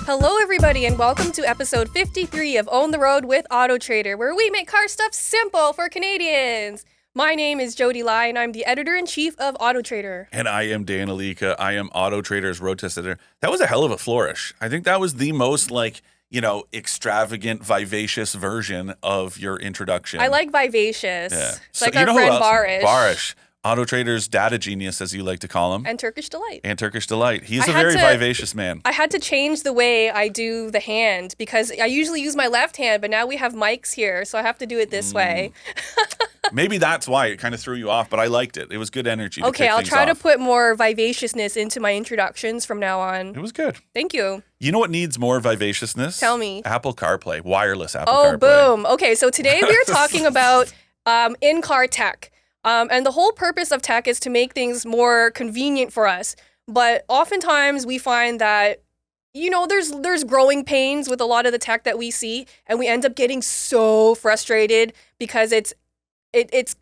Hello, everybody, and welcome to episode 53 of Own the Road with AutoTrader, where we make car stuff simple for Canadians. My name is Jodi, and I'm the editor-in-chief of AutoTrader. And I am Dan Alika. I am AutoTrader's road test editor. That was a hell of a flourish. I think that was the most, extravagant, vivacious version of your introduction. I like vivacious. Yeah. It's like our friend Barish. Barish. AutoTrader's data genius, as you like to call him. And Turkish Delight. He's a very vivacious man. I had to change the way I do the hand because I usually use my left hand, but now we have mics here, so I have to do it this way. Maybe that's why it kind of threw you off, but I liked it. It was good energy. Okay, I'll try to put more vivaciousness into my introductions from now on. It was good. Thank you. You know what needs more vivaciousness? Tell me. Apple CarPlay, wireless Apple CarPlay. Oh, boom. Okay, so today we are talking about in-car tech. And the whole purpose of tech is to make things more convenient for us. But oftentimes we find that, there's growing pains with a lot of the tech that we see, and we end up getting so frustrated because it's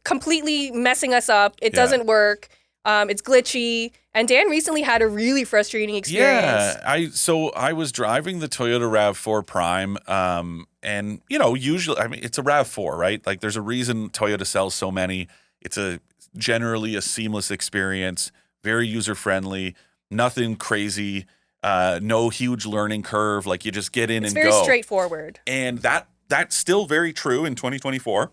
completely messing us up. It doesn't work. It's glitchy. And Dan recently had a really frustrating experience. Yeah, I was driving the Toyota RAV4 Prime, and usually, it's a RAV4, right? Like, there's a reason Toyota sells so many. It's generally a seamless experience, very user-friendly, nothing crazy, no huge learning curve. Like, you just get in and go. It's very straightforward. And that's still very true in 2024.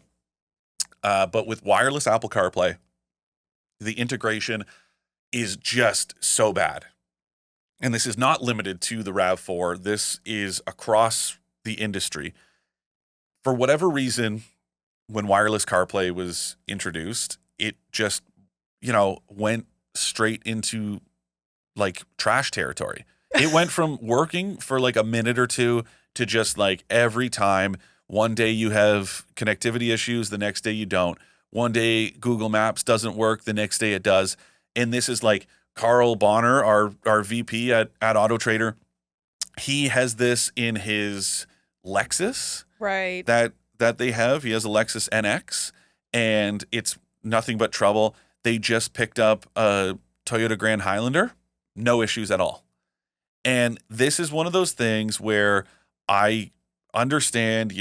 But with wireless Apple CarPlay, the integration is just so bad. And this is not limited to the RAV4. This is across the industry. For whatever reason, when wireless CarPlay was introduced, it just, went straight into like trash territory. It went from working for like a minute or two to just like every time. One day you have connectivity issues, the next day you don't. One day Google Maps doesn't work, the next day it does. And this is like Carl Bonner, our VP at AutoTrader. He has this in his Lexus. Right. That they have. He has a Lexus NX, and it's nothing but trouble. They just picked up a Toyota Grand Highlander. No issues at all. And this is one of those things where I understand,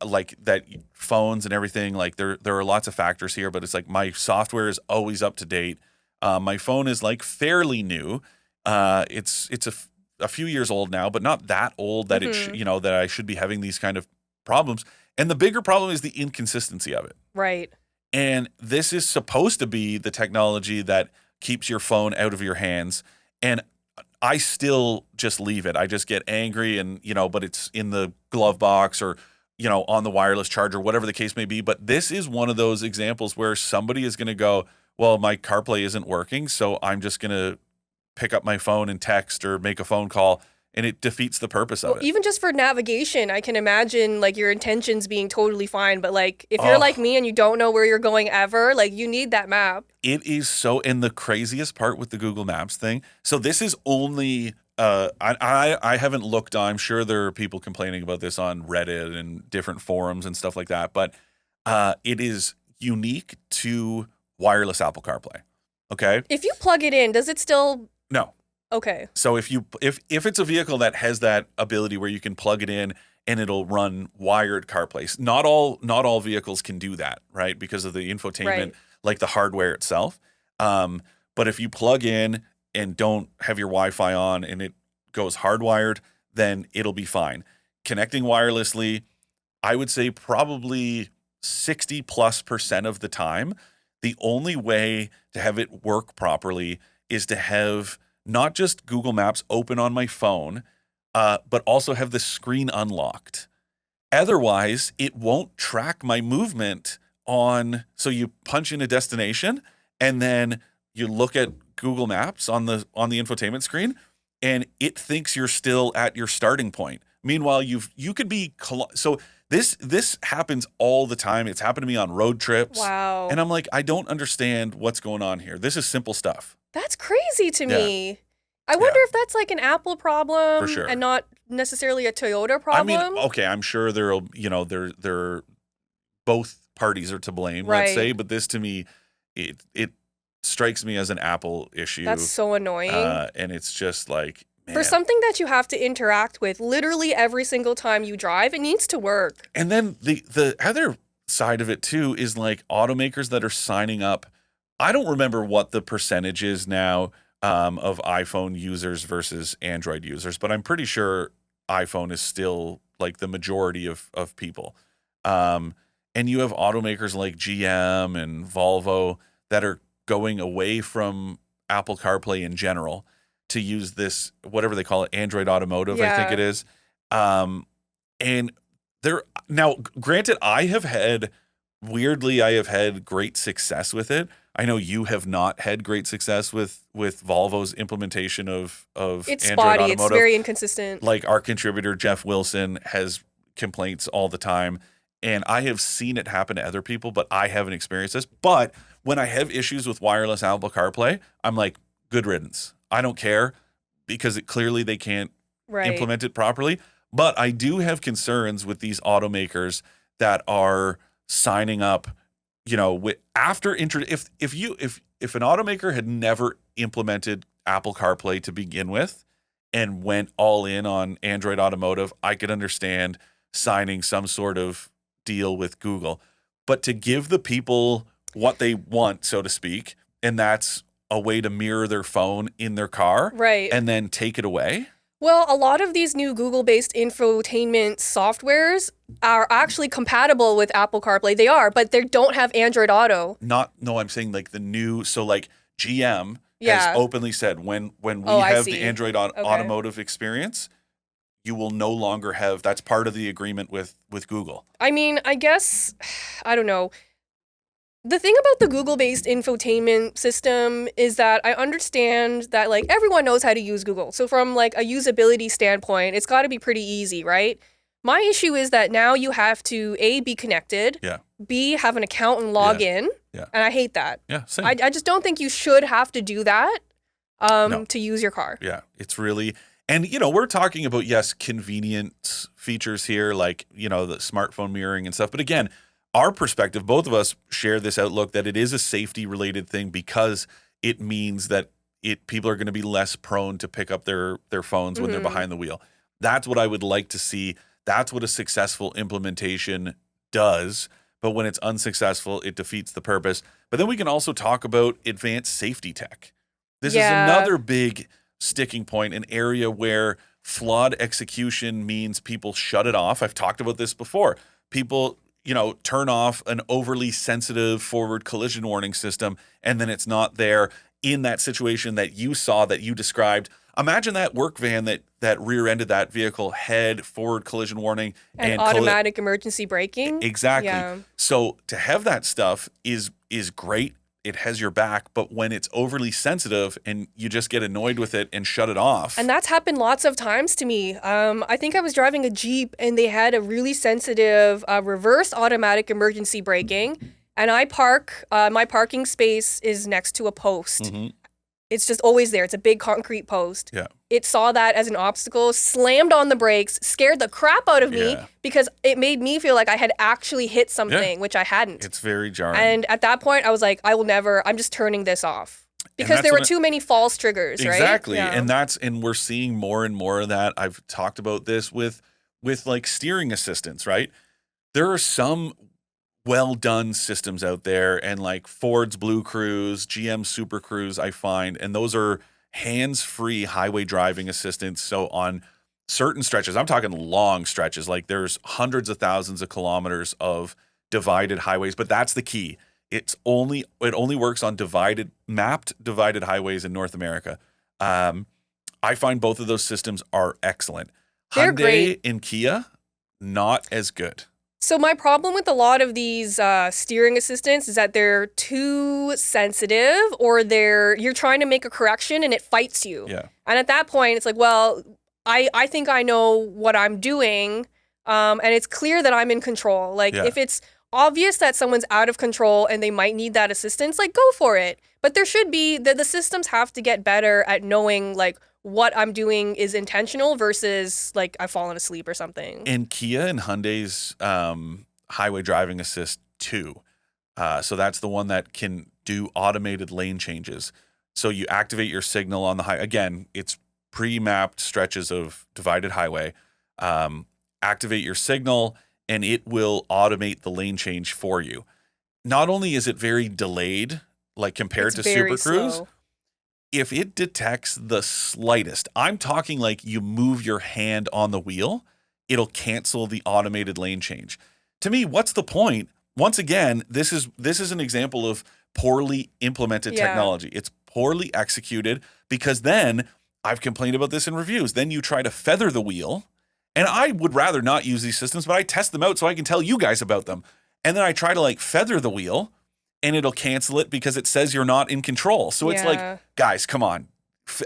like that phones and everything, like there are lots of factors here, but it's like my software is always up to date. My phone is like fairly new. It's a few years old now, but not that old that that I should be having these kind of problems. And the bigger problem is the inconsistency of it. Right. And this is supposed to be the technology that keeps your phone out of your hands. And I still just leave it. I just get angry and, but it's in the glove box or, on the wireless charger, whatever the case may be. But this is one of those examples where somebody is going to go, well, my CarPlay isn't working, so I'm just going to pick up my phone and text or make a phone call. And it defeats the purpose of it. Even just for navigation, I can imagine like your intentions being totally fine. But like if you're like me and you don't know where you're going ever, like you need that map. It is so, and the craziest part with the Google Maps thing. So this is only, I haven't looked, I'm sure there are people complaining about this on Reddit and different forums and stuff like that. But it is unique to wireless Apple CarPlay. Okay. If you plug it in, does it still? No. Okay. So if it's a vehicle that has that ability where you can plug it in and it'll run wired CarPlay, not all vehicles can do that, right? Because of the infotainment, like the hardware itself. But if you plug in and don't have your Wi-Fi on and it goes hardwired, then it'll be fine. Connecting wirelessly, I would say probably 60+% of the time, the only way to have it work properly is to have not just Google Maps open on my phone, but also have the screen unlocked. Otherwise, it won't track my movement on. So you punch in a destination, and then you look at Google Maps on the infotainment screen, and it thinks you're still at your starting point. Meanwhile, you could be so. This happens all the time. It's happened to me on road trips. Wow. And I'm like, I don't understand what's going on here. This is simple stuff. That's crazy to me. I wonder if that's like an Apple problem For sure. and not necessarily a Toyota problem. I mean, okay, I'm sure there'll, there both parties are to blame, let's Right. say, but this to me, it strikes me as an Apple issue. That's so annoying. And it's just like, For something that you have to interact with literally every single time you drive, it needs to work. And then the other side of it too is like automakers that are signing up. I don't remember what the percentage is now of iPhone users versus Android users, but I'm pretty sure iPhone is still like the majority of people. And you have automakers like GM and Volvo that are going away from Apple CarPlay in general to use this, whatever they call it, Android Automotive, I think it is. And there now, granted, I have had great success with it. I know you have not had great success with Volvo's implementation of It's Android spotty. Automotive. It's very inconsistent. Like our contributor Jeff Wilson has complaints all the time, and I have seen it happen to other people, but I haven't experienced this. But when I have issues with wireless Apple CarPlay, I'm like, good riddance. I don't care, because clearly they can't implement it properly. But I do have concerns with these automakers that are signing up, you know, if an automaker had never implemented Apple CarPlay to begin with and went all in on Android Automotive, I could understand signing some sort of deal with Google. But to give the people what they want, so to speak, and that's a way to mirror their phone in their car, and then take it away. Well, a lot of these new Google-based infotainment softwares are actually compatible with Apple CarPlay. They are, but they don't have Android Auto. I'm saying like the new, so like GM has openly said when we have the Android automotive experience, you will no longer have, that's part of the agreement with Google. I mean, I guess, I don't know. The thing about the Google-based infotainment system is that I understand that like everyone knows how to use Google. So from like a usability standpoint, it's got to be pretty easy, right? My issue is that now you have to A, be connected, B, have an account and log in, and I hate that. Yeah, same. I just don't think you should have to do that to use your car. Yeah, it's really, and you know, we're talking about, yes, convenience features here, like, you know, the smartphone mirroring and stuff. But again, our perspective, both of us share this outlook that it is a safety related thing, because it means that people are going to be less prone to pick up their phones when they're behind the wheel. That's what I would like to see. That's what a successful implementation does. But when it's unsuccessful, it defeats the purpose. But then we can also talk about advanced safety tech. This is another big sticking point, an area where flawed execution means people shut it off. I've talked about this before. People, you know, turn off an overly sensitive forward collision warning system, and then it's not there in that situation that you saw, that you described. Imagine that work van that rear-ended that vehicle had forward collision warning and automatic emergency braking. Exactly. Yeah. So to have that stuff is great. It has your back, but when it's overly sensitive and you just get annoyed with it and shut it off. And that's happened lots of times to me. I think I was driving a Jeep and they had a really sensitive reverse automatic emergency braking. And I park, my parking space is next to a post. It's just always there. It's a big concrete post. Yeah. It saw that as an obstacle, slammed on the brakes, scared the crap out of me because it made me feel like I had actually hit something, which I hadn't. It's very jarring. And at that point, I was like, I'm just turning this off. Because there were too many false triggers, right? Exactly. Yeah. And we're seeing more and more of that. I've talked about this with like steering assistance, right? There are some well-done systems out there, and like Ford's Blue Cruise, GM Super Cruise, I find, and those are hands-free highway driving assistance. So on certain stretches, I'm talking long stretches, like there's hundreds of thousands of kilometers of divided highways, but that's the key. It only works on mapped divided highways in North America. I find both of those systems are excellent. They're Hyundai great. and Kia, not as good. So my problem with a lot of these steering assistants is that they're too sensitive, or you're trying to make a correction and it fights you. Yeah. And at that point, it's like, well, I think I know what I'm doing, and it's clear that I'm in control. Like if it's obvious that someone's out of control and they might need that assistance, like go for it. But there should be, the systems have to get better at knowing like what I'm doing is intentional versus like I've fallen asleep or something. And Kia and Hyundai's highway driving assist 2. So that's the one that can do automated lane changes. So you activate your signal on the highway. Again, it's pre-mapped stretches of divided highway, activate your signal, and it will automate the lane change for you. Not only is it very delayed, like compared to Super Cruise, slow. if it detects the slightest, I'm talking like you move your hand on the wheel, it'll cancel the automated lane change. To me, what's the point? Once again, this is an example of poorly implemented technology. It's poorly executed, because then I've complained about this in reviews. Then you try to feather the wheel, and I would rather not use these systems, but I test them out so I can tell you guys about them. And then I try to like feather the wheel, and it'll cancel it because it says you're not in control. So it's like, guys, come on,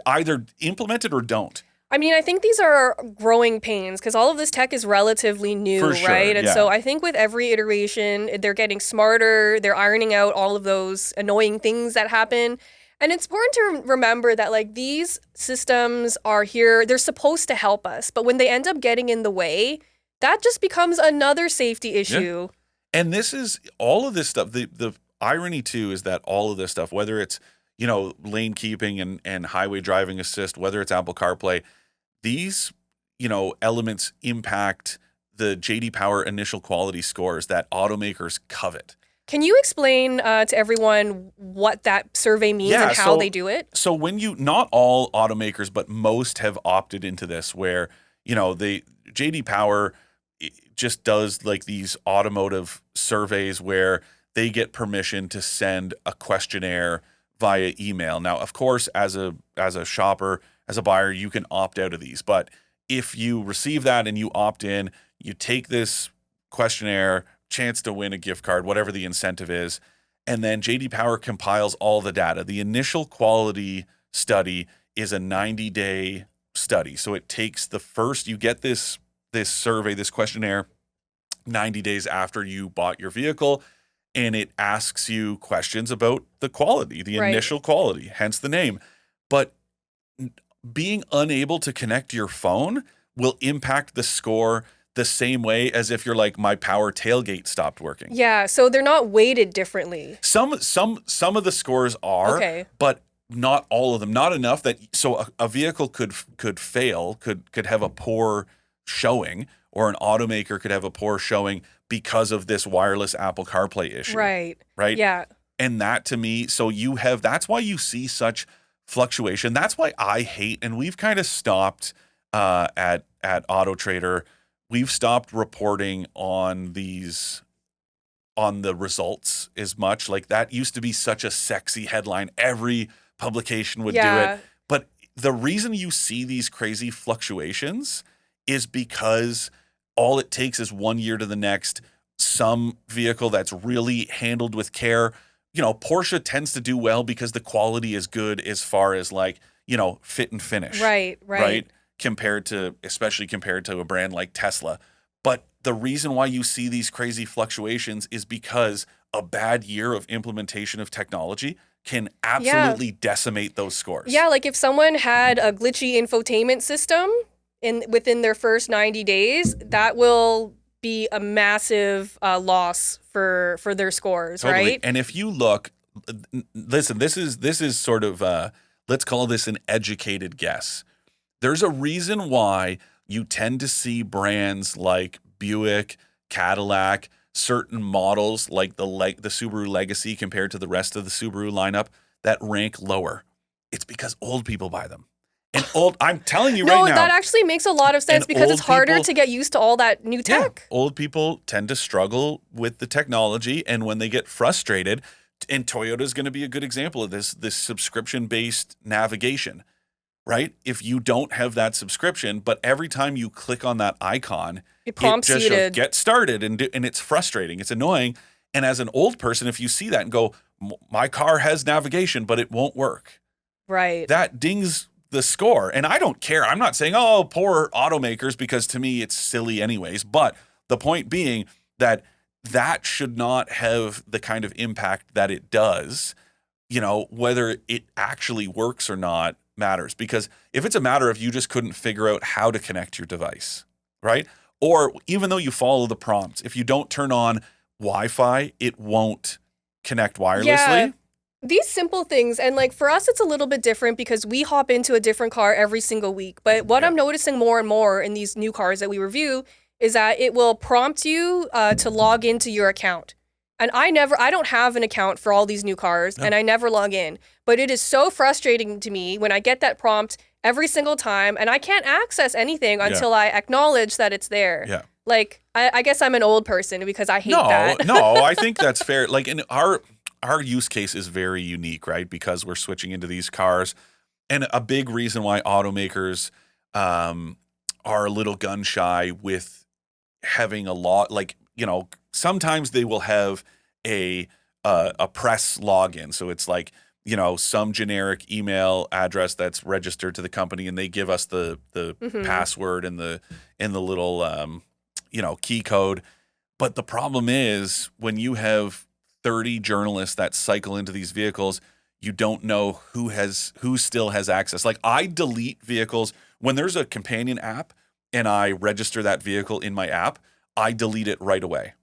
either implement it or don't. I mean, I think these are growing pains because all of this tech is relatively new, For sure, right? And yeah. so I think with every iteration, they're getting smarter. They're ironing out all of those annoying things that happen. And it's important to remember that like these systems are here, they're supposed to help us. But when they end up getting in the way, that just becomes another safety issue. Yeah. And this is all of this stuff. The irony too is that all of this stuff, whether it's, you know, lane keeping and highway driving assist, whether it's Apple CarPlay, these, you know, elements impact the J.D. Power initial quality scores that automakers covet. Can you explain to everyone what that survey means and how they do it? So when not all automakers, but most have opted into this where, you know, J.D. Power just does like these automotive surveys where they get permission to send a questionnaire via email. Now, of course, as a shopper, as a buyer, you can opt out of these. But if you receive that and you opt in, you take this questionnaire, chance to win a gift card, whatever the incentive is, and then J.D. Power compiles all the data. The initial quality study is a 90-day study. So it takes you get this survey, this questionnaire, 90 days after you bought your vehicle, and it asks you questions about the quality, the initial quality, hence the name. But being unable to connect your phone will impact the score the same way as if you're like, my power tailgate stopped working. Yeah, so they're not weighted differently. Some of the scores are, but not all of them. Not enough that so a vehicle could fail, could have a poor showing, or an automaker could have a poor showing because of this wireless Apple CarPlay issue. Right? Yeah. And that to me, so that's why you see such fluctuation. That's why I hate, and we've kind of stopped at AutoTrader, we've stopped reporting on the results as much. Like that used to be such a sexy headline. Every publication would do it. But the reason you see these crazy fluctuations is because all it takes is 1 year to the next, some vehicle that's really handled with care. You know, Porsche tends to do well because the quality is good as far as like, you know, fit and finish. Right? Especially compared to a brand like Tesla. But the reason why you see these crazy fluctuations is because a bad year of implementation of technology can absolutely decimate those scores. Yeah, like if someone had a glitchy infotainment system within their first 90 days, that will be a massive loss for their scores, right? And if you look, listen, this is sort of let's call this an educated guess. There's a reason why you tend to see brands like Buick, Cadillac, certain models like the Subaru Legacy compared to the rest of the Subaru lineup that rank lower. It's because old people buy them. And I'm telling you right now. No, that actually makes a lot of sense because it's harder to get used to all that new tech. Yeah, old people tend to struggle with the technology, and when they get frustrated, and Toyota is going to be a good example of this subscription-based navigation, right? If you don't have that subscription, but every time you click on that icon, it prompts you to get started, and it's frustrating. It's annoying. And as an old person, if you see that and go, my car has navigation, but it won't work. Right. That dings the score. And I don't care. I'm not saying, oh, poor automakers, because to me it's silly anyways. But the point being that should not have the kind of impact that it does. You know, whether it actually works or not matters. Because if it's a matter of you just couldn't figure out how to connect your device, right? Or even though you follow the prompts, if you don't turn on Wi-Fi, it won't connect wirelessly. these simple things, and like for us, it's a little bit different because we hop into a different car every single week. But what I'm noticing more and more in these new cars that we review is that it will prompt you to log into your account. And I don't have an account for all these new cars, and I never log in. But it is so frustrating to me when I get that prompt every single time, and I can't access anything until I acknowledge that it's there. Yeah. Like, I guess I'm an old person because I hate that. No, I think that's fair. Like, in our use case is very unique, right? Because we're switching into these cars. And a big reason why automakers are a little gun shy with having a lot, like, sometimes they will have a press login. So it's like, some generic email address that's registered to the company, and they give us the password and the little key code. But the problem is when you have 30 journalists that cycle into these vehicles, you don't know who still has access. Like, I delete vehicles when there's a companion app and I register that vehicle in my app, I delete it right away.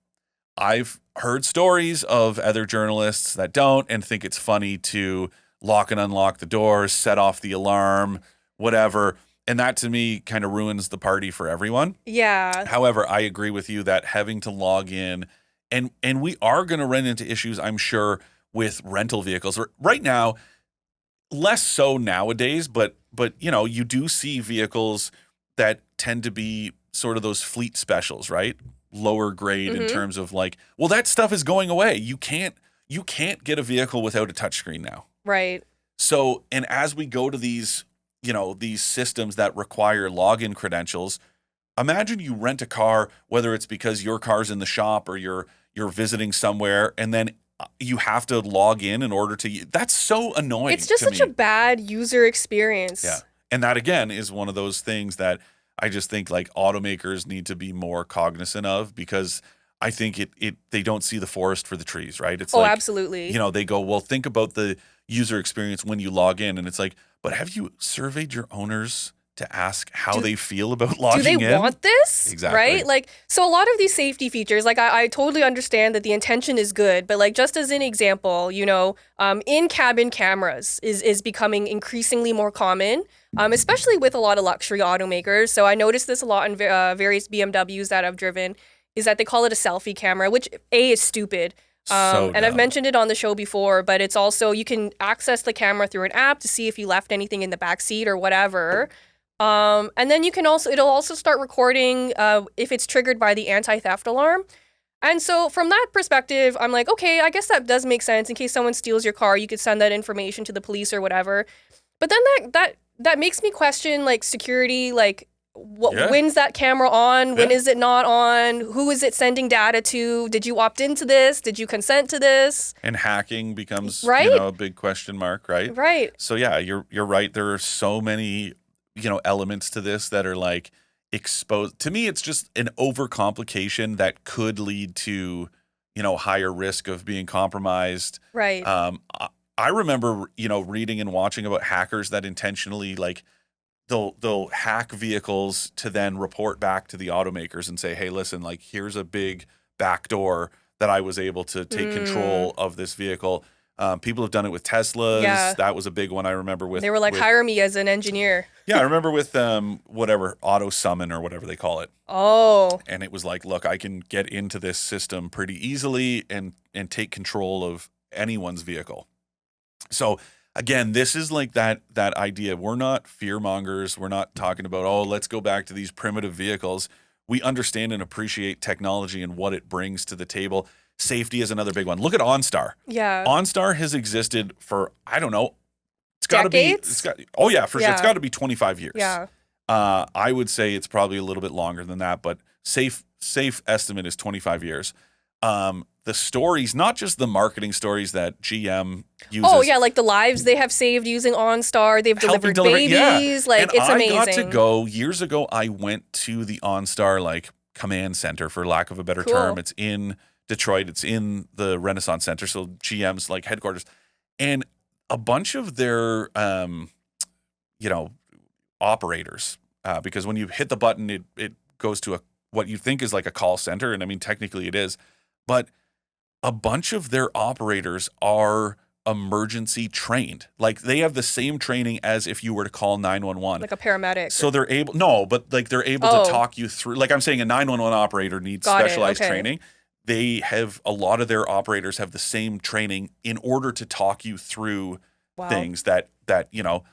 I've heard stories of other journalists that don't and think it's funny to lock and unlock the doors, set off the alarm, whatever. And that, to me, kind of ruins the party for everyone. Yeah. However, I agree with you that having to log in, and we are going to run into issues, I'm sure, with rental vehicles. Right now, less so nowadays, but you do see vehicles that tend to be sort of those fleet specials, right? Lower grade in terms of like, well, that stuff is going away. You can't get a vehicle without a touchscreen now. Right. So, and as we go to these systems that require login credentials, imagine you rent a car, whether it's because your car's in the shop or you're visiting somewhere, and then you have to log in order to. That's so annoying. It's just such a bad user experience. Yeah, and that again is one of those things that I just think like automakers need to be more cognizant of, because I think they don't see the forest for the trees, right? It's like, absolutely. They go, well, think about the user experience when you log in, and it's like, but have you surveyed your owners to ask how they feel about logging in? Do they want this? Exactly. Right? Like, so a lot of these safety features, like I totally understand that the intention is good, but like just as an example, in-cabin cameras is becoming increasingly more common, especially with a lot of luxury automakers. So I noticed this a lot in various BMWs that I've driven, is that they call it a selfie camera, which is stupid. And I've mentioned it on the show before, but it's also, you can access the camera through an app to see if you left anything in the back seat or whatever. And then it'll also start recording if it's triggered by the anti-theft alarm. And so from that perspective, I'm like, okay, I guess that does make sense. In case someone steals your car, you could send that information to the police or whatever. But then that makes me question like security, like when's that camera on? When is it not on? Who is it sending data to? Did you opt into this? Did you consent to this? And hacking becomes a big question mark, right? Right. So yeah, you're right. There are so many elements to this that are like exposed. To me, it's just an overcomplication that could lead to higher risk of being compromised. Right. I remember reading and watching about hackers that intentionally like they'll hack vehicles to then report back to the automakers and say, hey, listen, like here's a big backdoor that I was able to take control of this vehicle. People have done it with Teslas. Yeah. That was a big one I remember with. They were like, hire me as an engineer. Yeah, I remember with whatever, Auto Summon or whatever they call it. Oh. And it was like, look, I can get into this system pretty easily and take control of anyone's vehicle. So again, this is like that idea. We're not fear mongers. We're not talking about, oh, let's go back to these primitive vehicles. We understand and appreciate technology and what it brings to the table. Safety is another big one. Look at OnStar. Yeah. OnStar has existed for, I don't know, it's got to be, sure. It's got to be 25 years. Yeah. I would say it's probably a little bit longer than that, but safe estimate is 25 years. The stories, not just the marketing stories that GM uses. Oh yeah, like the lives they have saved using OnStar. They've delivered babies. Yeah. Like and it's amazing. I got to go years ago. I went to the OnStar like command center, for lack of a better term. It's in Detroit. It's in the Renaissance Center, so GM's like headquarters, and a bunch of their operators, because when you hit the button, it goes to what you think is like a call center, and I mean technically it is, but a bunch of their operators are emergency trained. Like they have the same training as if you were to call 911. Like a paramedic. So they're able, no, but like they're able to talk you through, like I'm saying a 911 operator needs specialized training. They have, a lot of their operators have the same training in order to talk you through things that, you know,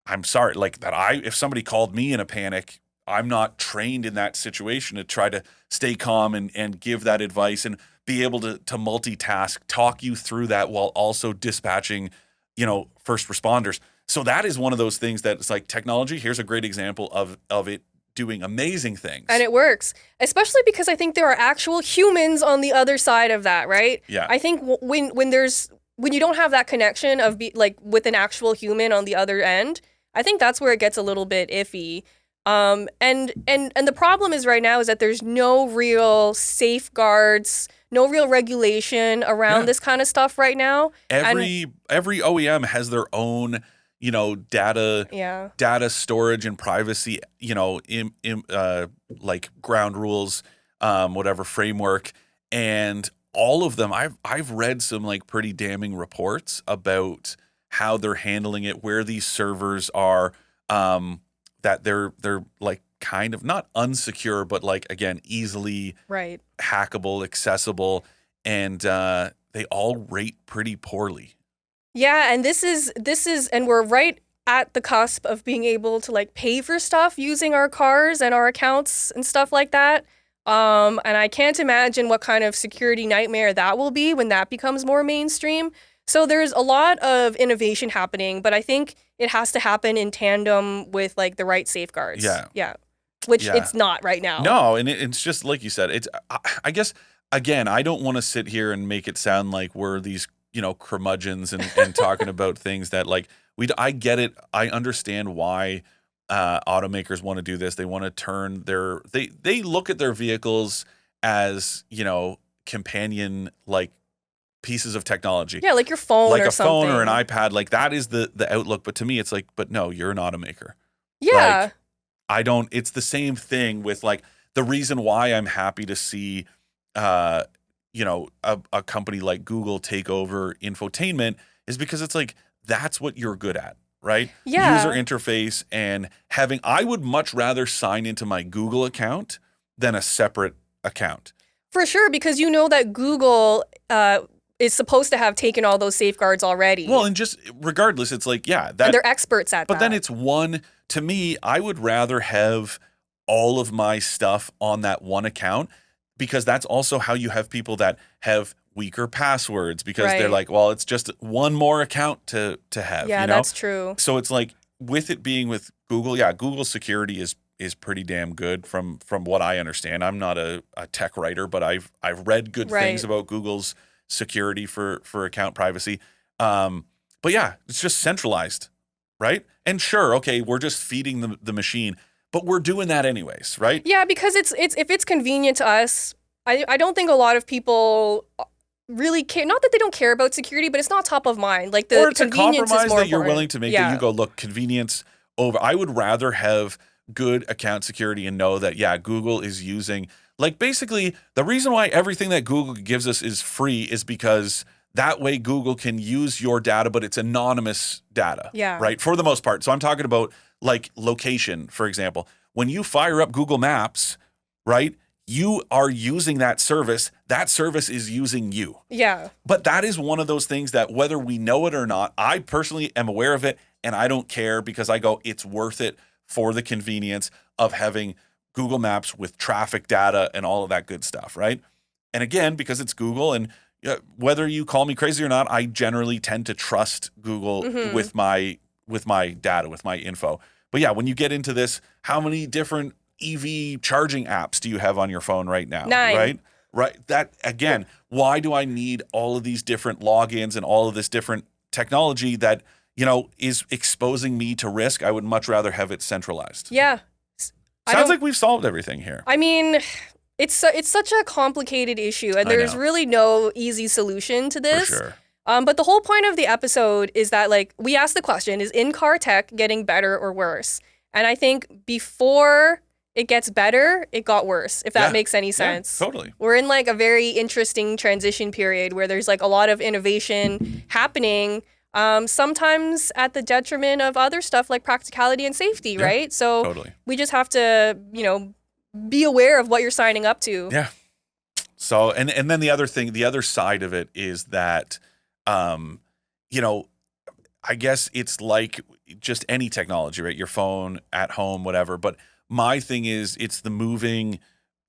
I'm sorry, like that if somebody called me in a panic, I'm not trained in that situation to try to stay calm and give that advice and be able to multitask, talk you through that while also dispatching, you know, first responders. So that is one of those things that it's like technology. Here's a great example of it doing amazing things. And it works, especially because I think there are actual humans on the other side of that, right? Yeah. I think when you don't have that connection of like with an actual human on the other end, I think that's where it gets a little bit iffy. And the problem is right now is that there's no real safeguards, no real regulation around this kind of stuff right now. Every OEM has their own, you know, data storage and privacy, you know, like ground rules, whatever framework, and all of them. I've read some like pretty damning reports about how they're handling it, where these servers are, that they're like kind of not unsecure, but like again easily hackable, accessible, and they all rate pretty poorly. Yeah, and this is and we're right at the cusp of being able to like pay for stuff using our cars and our accounts and stuff like that. And I can't imagine what kind of security nightmare that will be when that becomes more mainstream. So there's a lot of innovation happening, but I think it has to happen in tandem with like the right safeguards. Yeah. Which it's not right now. No, and it's just like you said, it's, I guess, again, I don't want to sit here and make it sound like we're these, you know, curmudgeons and talking about things that like I get it. I understand why automakers want to do this. They want to turn they look at their vehicles as, you know, companion like pieces of technology. Yeah, like your phone like or a something. phone or an iPad. Like that is the outlook. But to me, it's like, but no, you're an automaker. Yeah. Like, it's the same thing with like the reason why I'm happy to see you know, a company like Google take over infotainment is because it's like, that's what you're good at, right? Yeah. User interface and I would much rather sign into my Google account than a separate account. For sure, because you know that Google is supposed to have taken all those safeguards already. Well, and just regardless, it's like, and they're experts at that. But then it's to me, I would rather have all of my stuff on that one account, because that's also how you have people that have weaker passwords because they're like, well, it's just one more account to have. Yeah, you know? that's true. So it's like with it being with Google, Google's security is pretty damn good from what I understand. I'm not a tech writer, but I've read good things about Google's security for account privacy. But yeah, it's just centralized, right? And sure, okay, we're just feeding the machine. But we're doing that anyways, right? Yeah, because it's if it's convenient to us, I don't think a lot of people really care. Not that they don't care about security, but it's not top of mind. Like the or it's convenience a compromise is more that you're important. willing to make. That you go, look, convenience over. I would rather have good account security and know that Google is using, like, basically the reason why everything that Google gives us is free is because that way Google can use your data, but it's anonymous data. Yeah. Right. For the most part. So I'm talking about like location, for example. When you fire up Google Maps, right, you are using that service is using you. Yeah. But that is one of those things that whether we know it or not, I personally am aware of it and I don't care because I go, it's worth it for the convenience of having Google Maps with traffic data and all of that good stuff, right? And again, because it's Google and whether you call me crazy or not, I generally tend to trust Google with my data, with my info. But yeah, when you get into this, how many different EV charging apps do you have on your phone right now? 9. Right. That, again, why do I need all of these different logins and all of this different technology that, you know, is exposing me to risk? I would much rather have it centralized. Yeah. Sounds like we've solved everything here. I mean, it's such a complicated issue, and there's really no easy solution to this. For sure. But the whole point of the episode is that, like, we asked the question, is in-car tech getting better or worse? And I think before it gets better, it got worse, if that makes any sense. Yeah, totally. We're in like a very interesting transition period where there's like a lot of innovation happening, sometimes at the detriment of other stuff like practicality and safety, right? So totally. we just have to, be aware of what you're signing up to. Yeah. So, and then the other side of it is that, I guess it's like just any technology, right? Your phone, at home, whatever. But my thing is, it's the moving,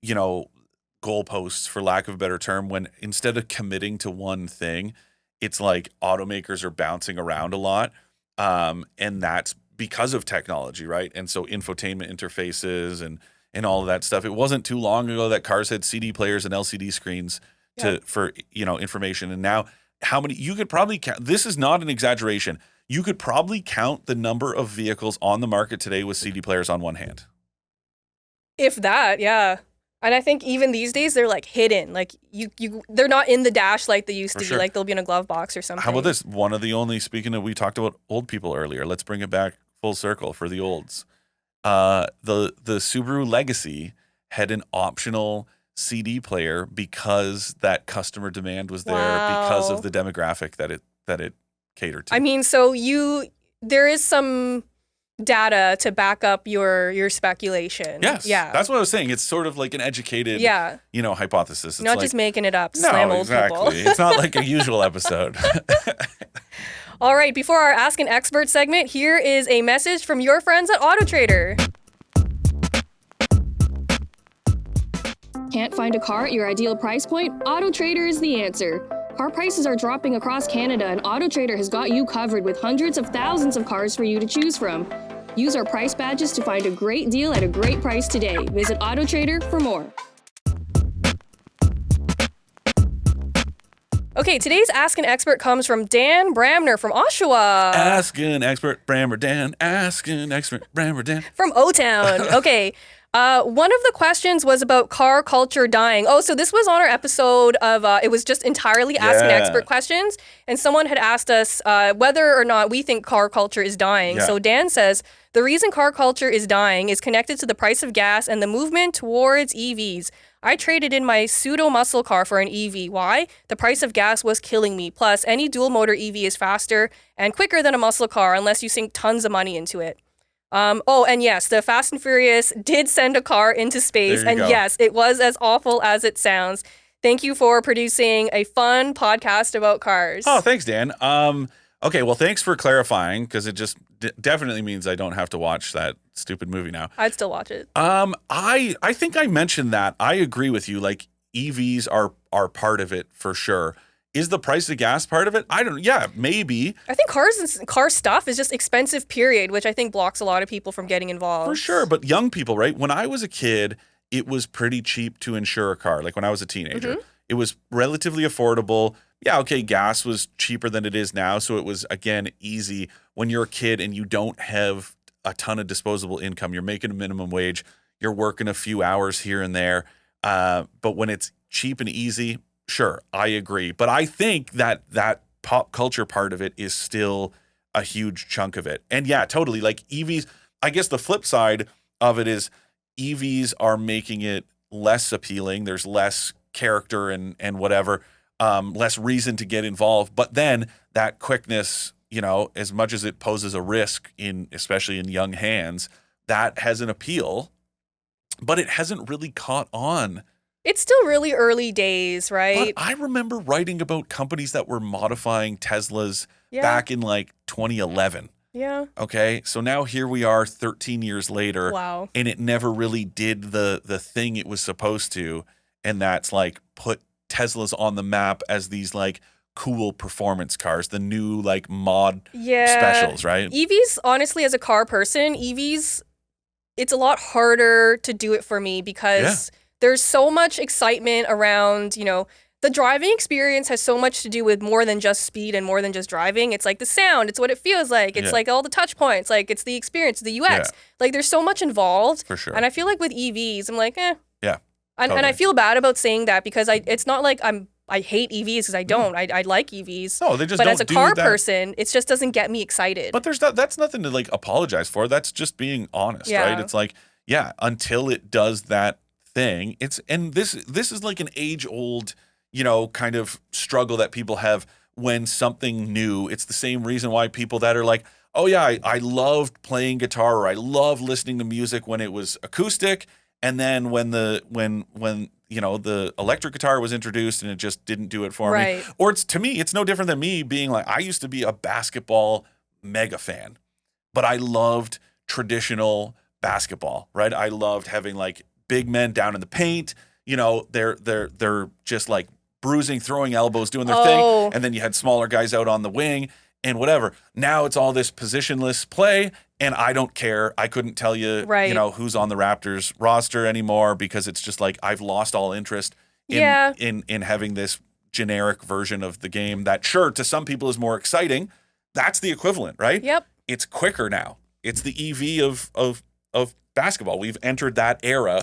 goalposts, for lack of a better term, when instead of committing to one thing, it's like automakers are bouncing around a lot. And that's because of technology, right? And so infotainment interfaces and all of that stuff. It wasn't too long ago that cars had CD players and LCD screens for information. And now, how many, you could probably count, this is not an exaggeration, you could probably count the number of vehicles on the market today with CD players on one hand. If that, yeah. And I think even these days they're like hidden. Like they're not in the dash like they used to be. Like they'll be in a glove box or something. How about this? One of the only, speaking of, we talked about old people earlier. Let's bring it back full circle for the olds. The Subaru Legacy had an optional CD player because that customer demand was there, because of the demographic that it catered to. I mean, so there is some data to back up your speculation. Yes. Yeah. That's what I was saying. It's sort of like an educated, hypothesis. It's not just making it up. Slam old people. It's not like a usual episode. All right. Before our Ask an Expert segment, here is a message from your friends at AutoTrader. Can't find a car at your ideal price point? AutoTrader is the answer. Car prices are dropping across Canada, and AutoTrader has got you covered with hundreds of thousands of cars for you to choose from. Use our price badges to find a great deal at a great price today. Visit AutoTrader for more. Okay, today's Ask an Expert comes from Dan Bramner from Oshawa. Ask an Expert, Brammer Dan. Ask an Expert, Brammer Dan. From O-Town. Okay. One of the questions was about car culture dying. Oh, so this was on our episode of, it was just entirely Ask an Expert questions. And someone had asked us whether or not we think car culture is dying. Yeah. So Dan says, the reason car culture is dying is connected to the price of gas and the movement towards EVs. I traded in my pseudo muscle car for an EV. Why? The price of gas was killing me. Plus, any dual motor EV is faster and quicker than a muscle car unless you sink tons of money into it. And yes, the Fast and Furious did send a car into space, and yes, it was as awful as it sounds. Thank you for producing a fun podcast about cars. Oh, thanks, Dan. Okay, well, thanks for clarifying, because it just definitely means I don't have to watch that stupid movie now. I'd still watch it. I think I mentioned that. I agree with you. Like, EVs are part of it for sure. Is the price of gas part of it? I don't know. Yeah, maybe. I think car stuff is just expensive, period, which I think blocks a lot of people from getting involved. For sure. But young people, right? When I was a kid, it was pretty cheap to insure a car. Like when I was a teenager, it was relatively affordable. Yeah, okay, gas was cheaper than it is now. So it was, again, easy. When you're a kid and you don't have a ton of disposable income, you're making a minimum wage, you're working a few hours here and there. But when it's cheap and easy, sure, I agree. But I think that pop culture part of it is still a huge chunk of it. And yeah, totally. Like EVs, I guess the flip side of it is EVs are making it less appealing. There's less character and whatever, less reason to get involved. But then that quickness, as much as it poses a risk especially in young hands, that has an appeal, but it hasn't really caught on. It's still really early days, right? But I remember writing about companies that were modifying Teslas back in like 2011. Yeah. Okay. So now here we are 13 years later. Wow. And it never really did the thing it was supposed to. And that's like put Teslas on the map as these like cool performance cars, the new like mod specials, right? EVs, honestly, as a car person, EVs, it's a lot harder to do it for me because there's so much excitement around, the driving experience has so much to do with more than just speed and more than just driving. It's like the sound, it's what it feels like. It's like all the touch points, like it's the experience, the UX. Yeah. Like there's so much involved. For sure. And I feel like with EVs, I'm like, Yeah. And I feel bad about saying that because it's not like I hate EVs because I don't. I like EVs. No, they just but don't as a do car that. person, it just doesn't get me excited. But that's nothing to like apologize for. That's just being honest, right? It's like, yeah, until it does that thing, this is like an age old, kind of struggle that people have when something new. It's the same reason why people that are like, oh yeah, I loved playing guitar or I love listening to music when it was acoustic, and then when the electric guitar was introduced and it just didn't do it for me. Right. Or to me, it's no different than me being like, I used to be a basketball mega fan, but I loved traditional basketball, right? I loved having like big men down in the paint. They're just like bruising, throwing elbows, doing their thing, and then you had smaller guys out on the wing and whatever. Now it's all this positionless play, and I don't care. I couldn't tell you, Right. who's on the Raptors roster anymore because it's just like I've lost all interest in having this generic version of the game that, sure, to some people is more exciting. That's the equivalent, right? Yep. It's quicker now. It's the EV of basketball. We've entered that era,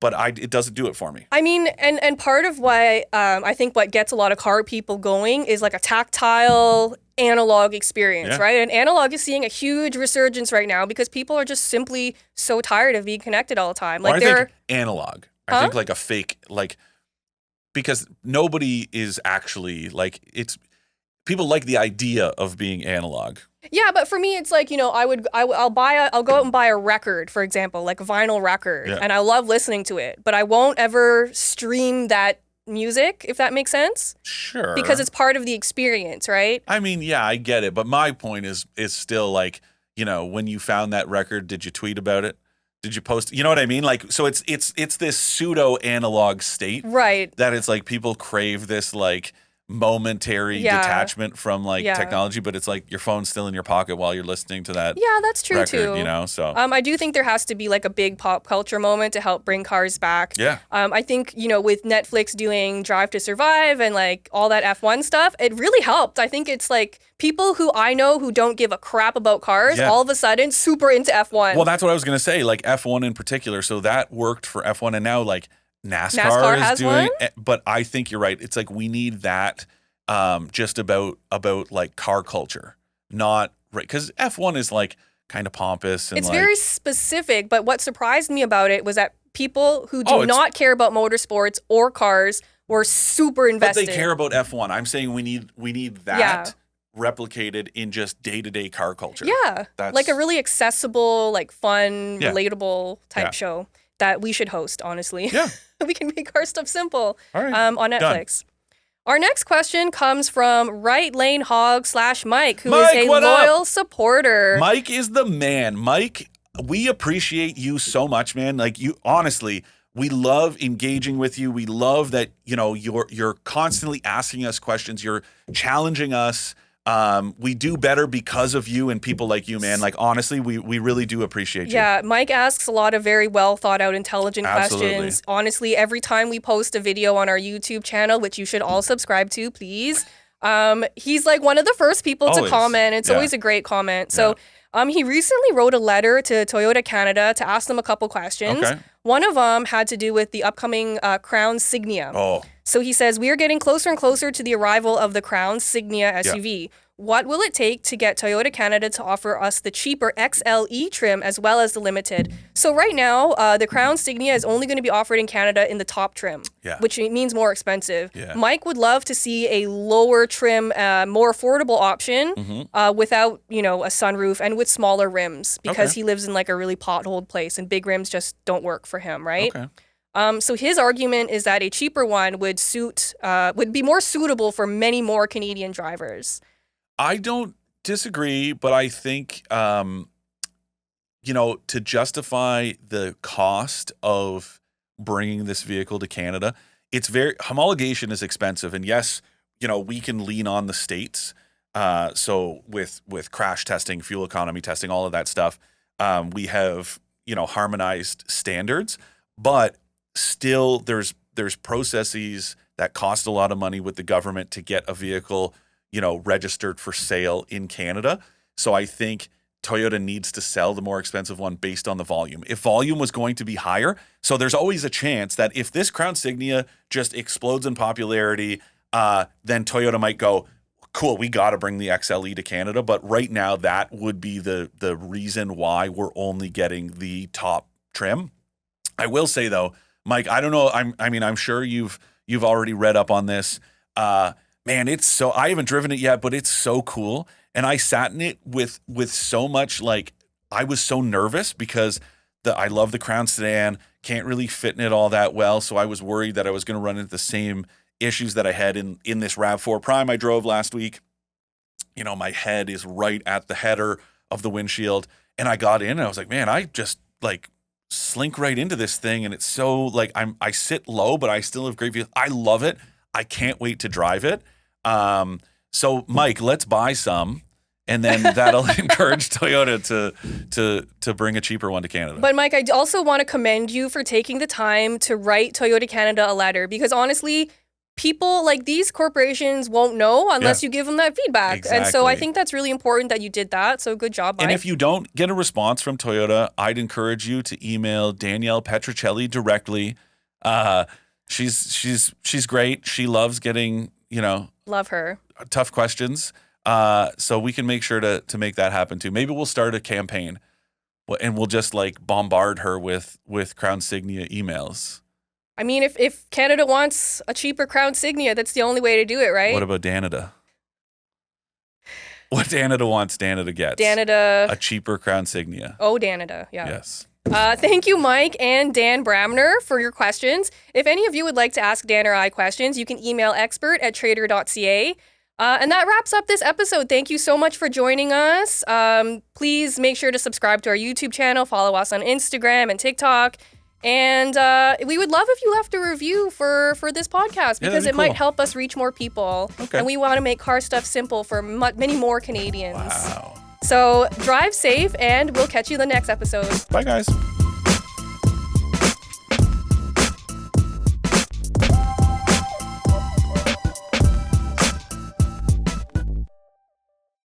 but it doesn't do it for me. I mean, and part of why I think what gets a lot of car people going is like a tactile analog experience, right? And analog is seeing a huge resurgence right now because people are just simply so tired of being connected all the time. Like I think analog. I think like a fake, like, because nobody is actually like, people like the idea of being analog. Yeah, but for me, it's like, I'll go out and buy a record, for example, like a vinyl record, and I love listening to it, but I won't ever stream that music, if that makes sense. Sure. Because it's part of the experience, right? I mean, yeah, I get it, but my point is still like, when you found that record, did you tweet about it? Did you post? You know what I mean? Like, so it's this pseudo analog state, right? That it's like people crave this like momentary detachment from like technology, but it's like your phone's still in your pocket while you're listening to that. Yeah, that's true record, too. So I do think there has to be like a big pop culture moment to help bring cars back. Yeah. I think, with Netflix doing Drive to Survive and like all that F1 stuff, it really helped. I think it's like people who I know who don't give a crap about cars, all of a sudden super into F1. Well, that's what I was going to say, like F1 in particular. So that worked for F1, and now like NASCAR is doing it, but I think you're right. It's like we need that just about like car culture, not right, because F1 is like kind of pompous and it's like, very specific. But what surprised me about it was that people who do not care about motorsports or cars were super invested. But they care about F1. I'm saying we need that replicated in just day-to-day car culture. Yeah, that's like a really accessible, like fun, relatable type show that we should host, honestly. Yeah. We can make our stuff simple. All right. On Netflix. Done. Our next question comes from Right Lane Hog /Mike, who is a loyal supporter. Mike is the man. Mike, we appreciate you so much, man. Like, you, honestly, we love engaging with you. We love that, you're constantly asking us questions. You're challenging us. We do better because of you and people like you, man. Like, honestly, we really do appreciate you. Yeah, Mike asks a lot of very well thought out, intelligent questions. Honestly, every time we post a video on our YouTube channel, which you should all subscribe to, please, he's like one of the first people to comment. It's always a great comment. So he recently wrote a letter to Toyota Canada to ask them a couple questions. Okay. One of them had to do with the upcoming Crown Signia. Oh. So he says, we are getting closer and closer to the arrival of the Crown Signia SUV. Yeah. What will it take to get Toyota Canada to offer us the cheaper XLE trim as well as the Limited? So right now, the Crown Signia is only going to be offered in Canada in the top trim, which means more expensive. Yeah. Mike would love to see a lower trim, more affordable option without, a sunroof and with smaller rims because he lives in like a really potholed place and big rims just don't work for him, right? Okay. So his argument is that a cheaper one would be more suitable for many more Canadian drivers. I don't disagree, but I think, to justify the cost of bringing this vehicle to Canada, homologation is expensive. And yes, we can lean on the states. So with crash testing, fuel economy testing, all of that stuff, we have, harmonized standards, but still there's processes that cost a lot of money with the government to get a vehicle registered for sale in Canada. So I think Toyota needs to sell the more expensive one based on the volume. If volume was going to be higher, so there's always a chance that if this Crown Signia just explodes in popularity, then Toyota might go, cool, we got to bring the XLE to Canada. But right now, that would be the reason why we're only getting the top trim. I will say though, Mike, I don't know. I'm sure you've already read up on this. Man, I haven't driven it yet, but it's so cool. And I sat in it with so much, like, I was so nervous because I love the Crown sedan, can't really fit in it all that well. So I was worried that I was going to run into the same issues that I had in this RAV4 Prime I drove last week. You know, my head is right at the header of the windshield. And I got in and I was like, man, I just like slink right into this thing. And it's so like, I sit low, but I still have great view. I love it. I can't wait to drive it. So Mike, let's buy some. And then that'll encourage Toyota to bring a cheaper one to Canada. But Mike, I also want to commend you for taking the time to write Toyota Canada a letter, because honestly, people like these corporations won't know unless you give them that feedback. Exactly. And so I think that's really important that you did that. So good job, Mike. And if you don't get a response from Toyota, I'd encourage you to email Danielle Petricelli directly. She's great. She loves getting, love her. Tough questions. So we can make sure to make that happen too. Maybe we'll start a campaign and we'll just like bombard her with Crown Signia emails. I mean, if Canada wants a cheaper Crown Signia, that's the only way to do it, right? What about Danada? What Danada wants, Danada gets. Danada. A cheaper Crown Signia. Oh, Danada, yeah. Yes. Thank you, Mike and Dan Bramner, for your questions. If any of you would like to ask Dan or I questions, you can email expert@trader.ca. And that wraps up this episode. Thank you so much for joining us. Please make sure to subscribe to our YouTube channel, follow us on Instagram and TikTok. And we would love if you left a review for this podcast, because it might help us reach more people. Okay. And we want to make car stuff simple for many more Canadians. Wow. So drive safe, and we'll catch you in the next episode. Bye, guys.